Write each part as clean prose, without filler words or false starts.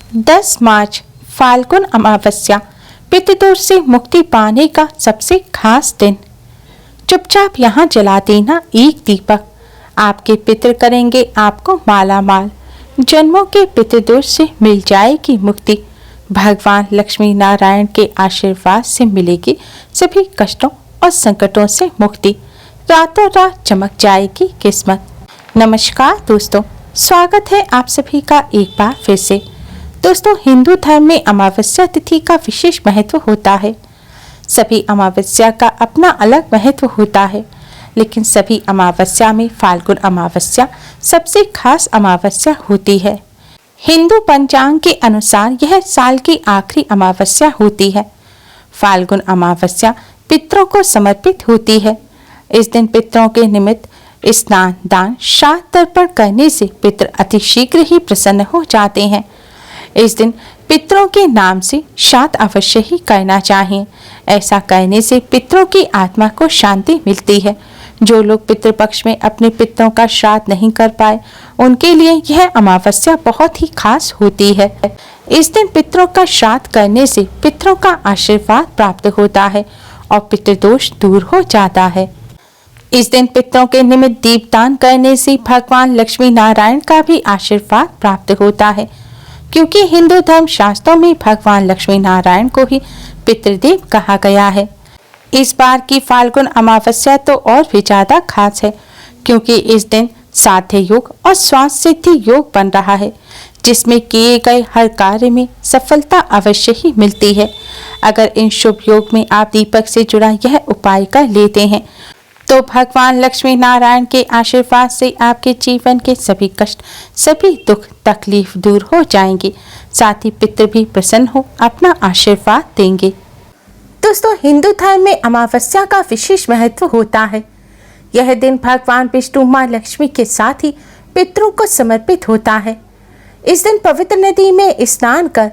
10 मार्च फाल्गुन अमावस्या पितृदोष से मुक्ति पाने का सबसे खास दिन। चुपचाप यहाँ जला देना एक दीपक, आपके पितृ करेंगे आपको माला माल। जन्मों के पितृदोष से मिल जाएगी मुक्ति, भगवान लक्ष्मी नारायण के आशीर्वाद से मिलेगी सभी कष्टों और संकटों से मुक्ति। रातों रात चमक जाएगी किस्मत। नमस्कार दोस्तों, स्वागत है आप सभी का एक बार फिर से। दोस्तों, हिंदू धर्म में अमावस्या तिथि का विशेष महत्व होता है। सभी अमावस्या का अपना अलग महत्व होता है, लेकिन सभी अमावस्या में फाल्गुन अमावस्या सबसे खास अमावस्या होती है। हिंदू पंचांग के अनुसार यह साल की आखिरी अमावस्या होती है। फाल्गुन अमावस्या पितरों को समर्पित होती है। इस दिन पितरों के निमित्त स्नान, दान, श्राद्ध तर्पण करने से पितर अति शीघ्र ही प्रसन्न हो जाते हैं। इस दिन पितरों के नाम से श्राद्ध अवश्य ही करना चाहिए। ऐसा करने से पितरों की आत्मा को शांति मिलती है। जो लोग पितृपक्ष में अपने पितरों का श्राद्ध नहीं कर पाए, उनके लिए यह अमावस्या बहुत ही खास होती है। इस दिन पितरों का श्राद्ध करने से पितरों का आशीर्वाद प्राप्त होता है और पितृदोष दूर हो जाता है। इस दिन पितरों के निमित्त दीपदान करने से भगवान लक्ष्मी नारायण का भी आशीर्वाद प्राप्त होता है, क्योंकि हिंदू धर्म शास्त्रों में भगवान लक्ष्मी नारायण को ही पितृदेव कहा गया है। इस बार की फाल्गुन अमावस्या तो और भी ज्यादा खास है, क्योंकि इस दिन साध्य योग और स्वास्थ्य सिद्धि योग बन रहा है, जिसमें किए गए हर कार्य में सफलता अवश्य ही मिलती है। अगर इन शुभ योग में आप दीपक से जुड़ा यह उपाय कर लेते हैं, तो भगवान लक्ष्मी नारायण के आशीर्वाद से आपके जीवन के सभी कष्ट, सभी दुख तकलीफ दूर हो जाएंगे। साथ ही पितृ भी प्रसन्न हो अपना आशीर्वाद देंगे। दोस्तों, हिंदू धर्म में अमावस्या का विशेष महत्व होता है। यह दिन भगवान विष्णु, माँ लक्ष्मी के साथ ही पितरों को समर्पित होता है। इस दिन पवित्र नदी में स्नान कर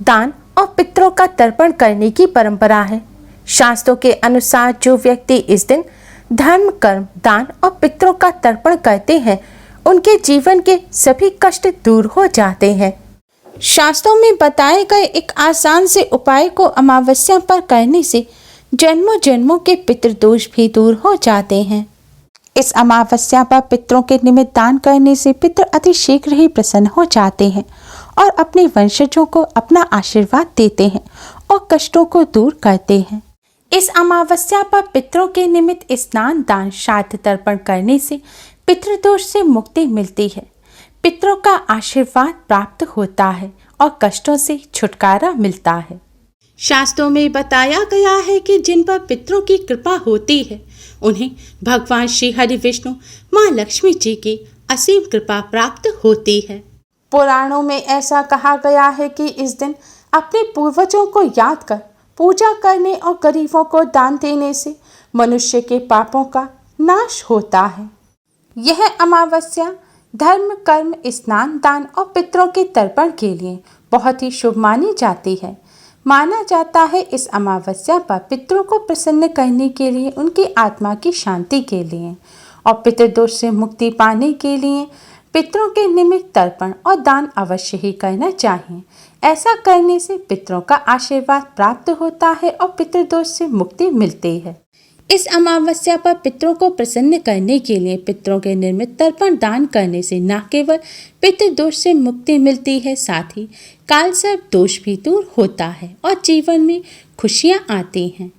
दान और पितरों का तर्पण करने की परंपरा है। शास्त्रों के अनुसार जो व्यक्ति इस दिन धर्म, कर्म, दान और पितरों का तर्पण करते हैं, उनके जीवन के सभी कष्ट दूर हो जाते हैं। शास्त्रों में बताए गए एक आसान से उपाय को अमावस्या पर करने से जन्मों जन्मों के पितृदोष भी दूर हो जाते हैं। इस अमावस्या पर पितरों के निमित्त दान करने से पितर अति शीघ्र ही प्रसन्न हो जाते हैं और अपने वंशजों को अपना आशीर्वाद देते हैं और कष्टों को दूर करते हैं। इस अमावस्या पर पितरों के निमित्त स्नान, दान, श्राद्ध तर्पण करने से पितृदोष से मुक्ति मिलती है, पितरों का आशीर्वाद प्राप्त होता है और कष्टों से छुटकारा मिलता है। शास्त्रों में बताया गया है कि जिन पर पितरों की कृपा होती है, उन्हें भगवान श्री हरि विष्णु, माँ लक्ष्मी जी की असीम कृपा प्राप्त होती है। पुराणों में ऐसा कहा गया है कि इस दिन अपने पूर्वजों को याद कर पूजा करने और गरीबों को दान देने से मनुष्य के पापों का नाश होता है। यह अमावस्या धर्म, कर्म, स्नान, दान और पितरों के तर्पण के लिए बहुत ही शुभ मानी जाती है। माना जाता है इस अमावस्या पर पितरों को प्रसन्न करने के लिए, उनकी आत्मा की शांति के लिए और पितृदोष से मुक्ति पाने के लिए पितरों के निमित्त तर्पण और दान अवश्य ही करना चाहिए। ऐसा करने से पितरों का आशीर्वाद प्राप्त होता है और पितृदोष से मुक्ति मिलती है। इस अमावस्या पर पितरों को प्रसन्न करने के लिए पितरों के निर्मित तर्पण दान करने से न केवल पितृदोष से मुक्ति मिलती है, साथ ही काल सर्प दोष भी दूर होता है और जीवन में खुशियां आती हैं।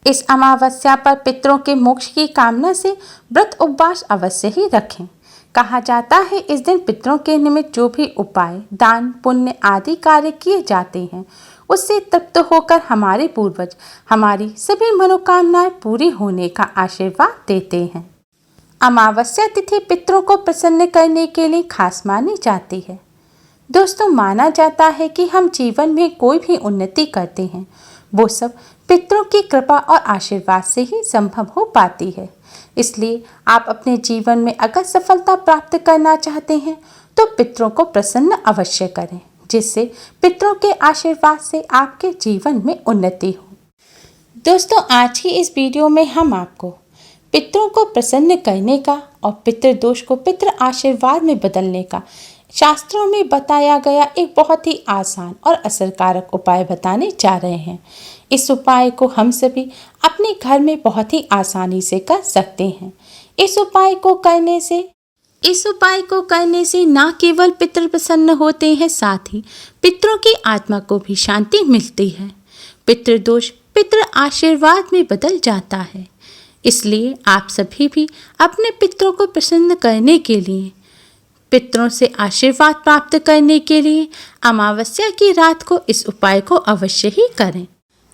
इस अमावस्या पर पितरों के मोक्ष की कामना से व्रत उपवास अवश्य ही रखें। कहा जाता है इस दिन पितरों के निमित्त जो भी उपाय, दान, पुण्य आदि कार्य किए जाते हैं, उससे तृप्त होकर हमारे पूर्वज हमारी सभी मनोकामनाएं पूरी होने का आशीर्वाद देते हैं। अमावस्या तिथि पितरों को प्रसन्न करने के लिए खास मानी जाती है। दोस्तों, माना जाता है कि हम जीवन में कोई भी उन्नति करते हैं, वो सब पितरों की कृपा और आशीर्वाद से ही संभव हो पाती है। इसलिए आप अपने जीवन में अगर सफलता प्राप्त करना चाहते हैं, तो पितरों को प्रसन्न अवश्य करें, जिससे पितरों के आशीर्वाद से आपके जीवन में उन्नति हो। दोस्तों, आज की इस वीडियो में हम आपको पितरों को प्रसन्न करने का और पितृदोष को पितृ आशीर्वाद में बदलने का शास्त्रों में बताया गया एक बहुत ही आसान और असरकारक उपाय बताने जा रहे हैं। इस उपाय को हम सभी अपने घर में बहुत ही आसानी से कर सकते हैं। इस उपाय को करने से न केवल पितृ प्रसन्न होते हैं, साथ ही पितरों की आत्मा को भी शांति मिलती है। पितृदोष पितृ आशीर्वाद में बदल जाता है। इसलिए आप सभी भी अपने पितरों को प्रसन्न करने के लिए, पितरों से आशीर्वाद प्राप्त करने के लिए अमावस्या की रात को इस उपाय को अवश्य ही करें।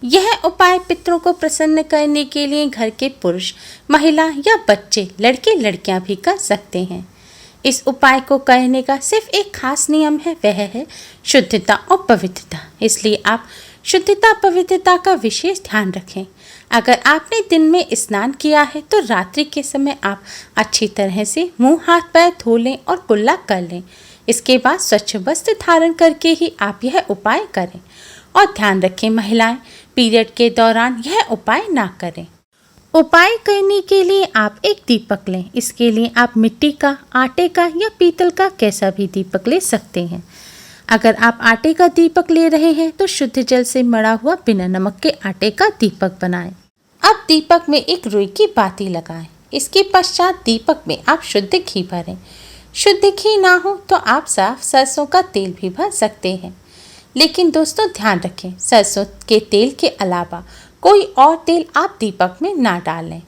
यह उपाय पितरों को प्रसन्न करने के लिए घर के पुरुष, महिला या बच्चे, लड़के लड़कियां भी कर सकते हैं। इस उपाय को करने का सिर्फ एक खास नियम है, वह है शुद्धता और पवित्रता। इसलिए आप शुद्धता पवित्रता का विशेष ध्यान रखें। अगर आपने दिन में स्नान किया है तो रात्रि के समय आप अच्छी तरह से मुंह हाथ पैर धो लें और कुल्ला कर लें। इसके बाद स्वच्छ वस्त्र धारण करके ही आप यह उपाय करें। और ध्यान रखें, महिलाएं पीरियड के दौरान यह उपाय ना करें। उपाय करने के लिए आप एक दीपक लें। इसके लिए आप मिट्टी का, आटे का या पीतल का कैसा भी दीपक ले सकते हैं। अगर आप आटे का दीपक ले रहे हैं तो शुद्ध जल से मढ़ा हुआ बिना नमक के आटे का दीपक बनाएं। अब दीपक में एक रुई की बाती लगाएं। इसके पश्चात दीपक में आप शुद्ध घी भरें। शुद्ध घी ना हो तो आप साफ सरसों का तेल भी भर सकते हैं। लेकिन दोस्तों ध्यान रखें, सरसों के तेल के अलावा कोई और तेल आप दीपक में ना डालें।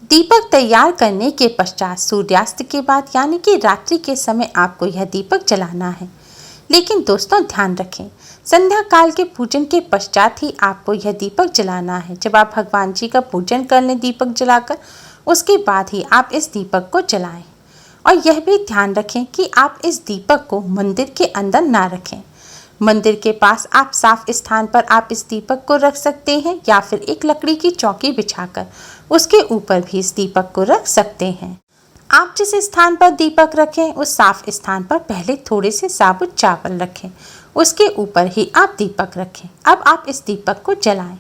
दीपक तैयार करने के पश्चात सूर्यास्त के बाद यानी कि रात्रि के समय आपको यह दीपक जलाना है। लेकिन दोस्तों ध्यान रखें, संध्या काल के पूजन के पश्चात ही आपको यह दीपक जलाना है। जब आप भगवान जी का पूजन कर लें दीपक जलाकर, उसके बाद ही आप इस दीपक को जलाएं। और यह भी ध्यान रखें कि आप इस दीपक को मंदिर के अंदर ना रखें। मंदिर के पास आप साफ स्थान पर आप इस दीपक को रख सकते हैं या फिर एक लकड़ी की चौकी बिछाकर उसके ऊपर भी इस दीपक को रख सकते हैं। आप जिस स्थान पर दीपक रखें उस साफ स्थान पर पहले थोड़े से साबुत चावल रखें, उसके ऊपर ही आप दीपक रखें। अब आप इस दीपक को जलाएं।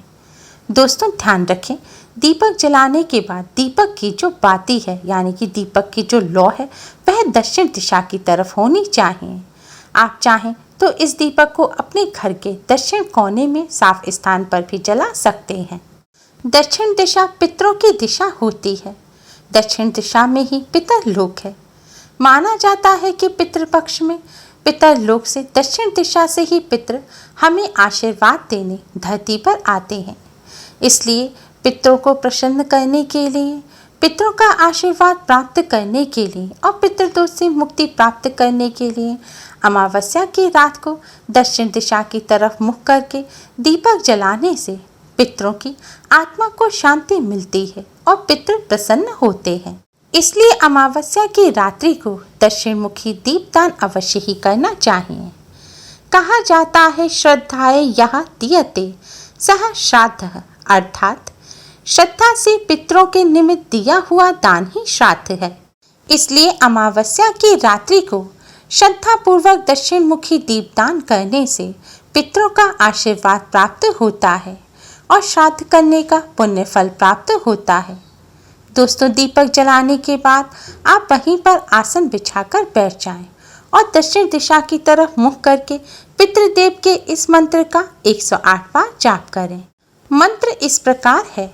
दोस्तों ध्यान रखें, दीपक जलाने के बाद दीपक की जो बाती है यानी कि दीपक की जो लौ है वह दक्षिण दिशा की तरफ होनी चाहिए। आप चाहें तो इस दीपक को अपने घर के दक्षिण कोने में साफ स्थान पर भी जला सकते हैं। दक्षिण दिशा पितरों की दिशा होती है। दक्षिण दिशा में ही पितरलोक है। माना जाता है कि पितृपक्ष में पितरलोक से दक्षिण दिशा से ही पितृ हमें आशीर्वाद देने धरती पर आते हैं। इसलिए पितरों को प्रसन्न करने के लिए, पितरों का आशीर्वाद प्राप्त करने के लिए और पितृदोष से मुक्ति प्राप्त करने के लिए अमावस्या की रात को दक्षिण दिशा की तरफ मुख करके दीपक जलाने से पितरों की आत्मा को शांति मिलती है और पितृ प्रसन्न होते हैं। इसलिए अमावस्या की रात्रि को दक्षिण मुखी दीपदान अवश्य ही करना चाहिए। कहा जाता है श्रद्धाए यह दीयते सह श्राद्धः, अर्थात श्रद्धा से पितरों के निमित्त दिया हुआ दान ही श्राद्ध है। इसलिए अमावस्या की रात्रि को श्रद्धा पूर्वक दक्षिण मुखी दीपदान करने से पितरों का आशीर्वाद प्राप्त होता है और श्राद्ध करने का पुण्य फल प्राप्त होता है। दोस्तों दीपक जलाने के बाद आप वहीं पर आसन बिछाकर बैठ जाएं और दक्षिण दिशा की तरफ मुख करके पितृदेव के इस मंत्र का 108 बार जाप करें। मंत्र इस प्रकार है,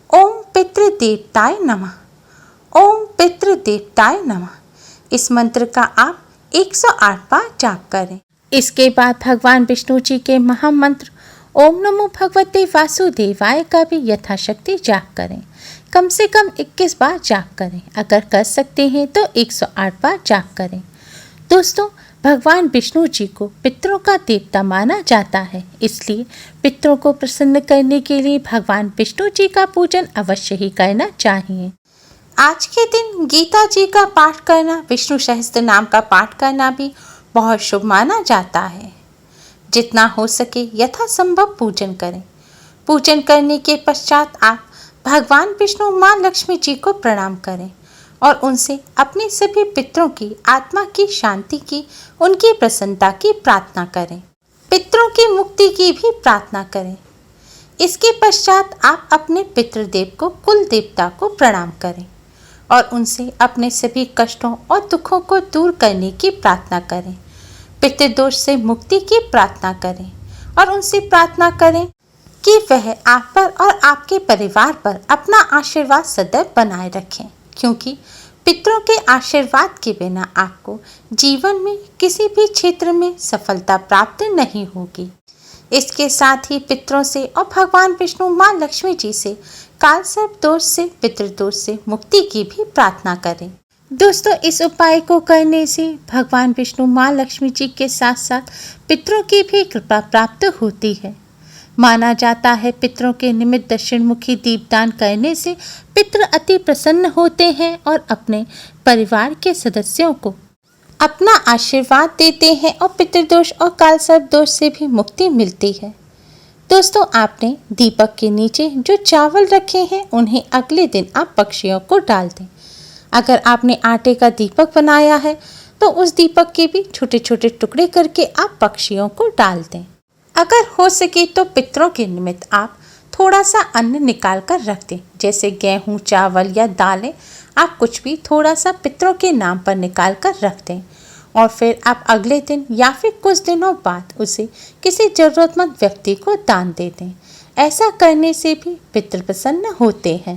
ओम पितृदेवताय नमः, ओम पितृदेवताय नमः। इस मंत्र का आप 108 बार जाप करें। इसके बाद भगवान विष्णु जी के महामंत्र ओम नमो भगवते वासुदेवाय का भी यथाशक्ति जाप करें। कम से कम 21 बार जाप करें। अगर कर सकते हैं तो 108 बार जाप करें। दोस्तों भगवान विष्णु जी को पितरों का देवता माना जाता है, इसलिए पितरों को प्रसन्न करने के लिए भगवान विष्णु जी का पूजन अवश्य ही करना चाहिए। आज के दिन गीता जी का पाठ करना, विष्णु सहस्त्र नाम का पाठ करना भी बहुत शुभ माना जाता है। जितना हो सके यथासंभव पूजन करें। पूजन करने के पश्चात आप भगवान विष्णु माँ लक्ष्मी जी को प्रणाम करें और उनसे अपने सभी पितरों की आत्मा की शांति की, उनकी प्रसन्नता की प्रार्थना करें। पितरों की मुक्ति की भी प्रार्थना करें। इसके पश्चात आप अपने पितृदेव को, कुल देवता को प्रणाम करें और उनसे अपने सभी कष्टों और दुखों को दूर करने की प्रार्थना करें। पितृदोष से मुक्ति की प्रार्थना करें और उनसे प्रार्थना करें कि वह आप पर और आपके परिवार पर अपना आशीर्वाद सदैव बनाए रखें, क्योंकि पितरों के आशीर्वाद के बिना आपको जीवन में किसी भी क्षेत्र में सफलता प्राप्त नहीं होगी। इसके साथ ही पितरों से और भगवान विष्णु माँ लक्ष्मी जी से कालसर्प दोष से पितृदोष से मुक्ति की भी प्रार्थना करें। दोस्तों, इस उपाय को करने से भगवान विष्णु माँ लक्ष्मी जी के साथ साथ पितरों की भी कृपा प्राप्त होती है। माना जाता है पितरों के निमित्त दक्षिण मुखी दीपदान करने से पितृ अति प्रसन्न होते हैं और अपने परिवार के सदस्यों को अपना आशीर्वाद देते हैं और पितृदोष और कालसर्प दोष से भी मुक्ति मिलती है। दोस्तों, आपने दीपक के नीचे जो चावल रखे हैं उन्हें अगले दिन आप पक्षियों को डाल दें। अगर आपने आटे का दीपक बनाया है तो उस दीपक के भी छोटे छोटे टुकड़े करके आप पक्षियों को डाल दें। अगर हो सके तो पितरों के निमित्त आप थोड़ा सा अन्न निकाल कर रख दें, जैसे गेहूं, चावल या दालें। आप कुछ भी थोड़ा सा पितरों के नाम पर निकाल कर रख दें और फिर आप अगले दिन या फिर कुछ दिनों बाद उसे किसी जरूरतमंद व्यक्ति को दान दे दें। ऐसा करने से भी पितृ प्रसन्न होते हैं।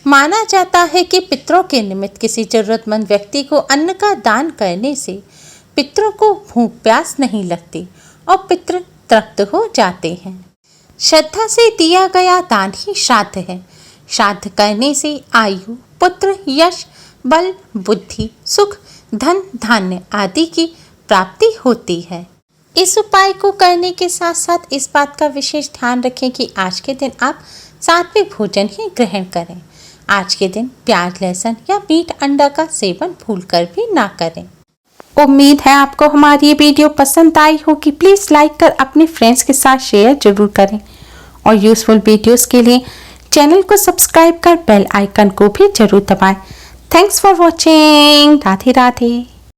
माना जाता है कि पितरों के निमित्त किसी जरूरतमंद व्यक्ति को अन्न का दान करने से पितरों को भूख प्यास नहीं लगती और पितृ तृप्त हो जाते हैं। श्रद्धा से दिया गया दान ही श्राद्ध है। श्राद्ध करने से आयु, पुत्र, यश, बल, बुद्धि, सुख, धन, धान्य आदि की प्राप्ति होती है। इस उपाय को करने के साथ साथ इस बात का विशेष ध्यान रखें कि आज के दिन आप सात्विक भोजन ही ग्रहण करें। आज के दिन प्याज, लहसुन या मीट, अंडा का सेवन भूलकर भी ना करें। उम्मीद है आपको हमारी ये वीडियो पसंद आई होगी। प्लीज़ लाइक कर अपने फ्रेंड्स के साथ शेयर जरूर करें और यूजफुल वीडियोस के लिए चैनल को सब्सक्राइब कर बेल आइकन को भी जरूर दबाएं। Thanks for watching. Radhe Radhe.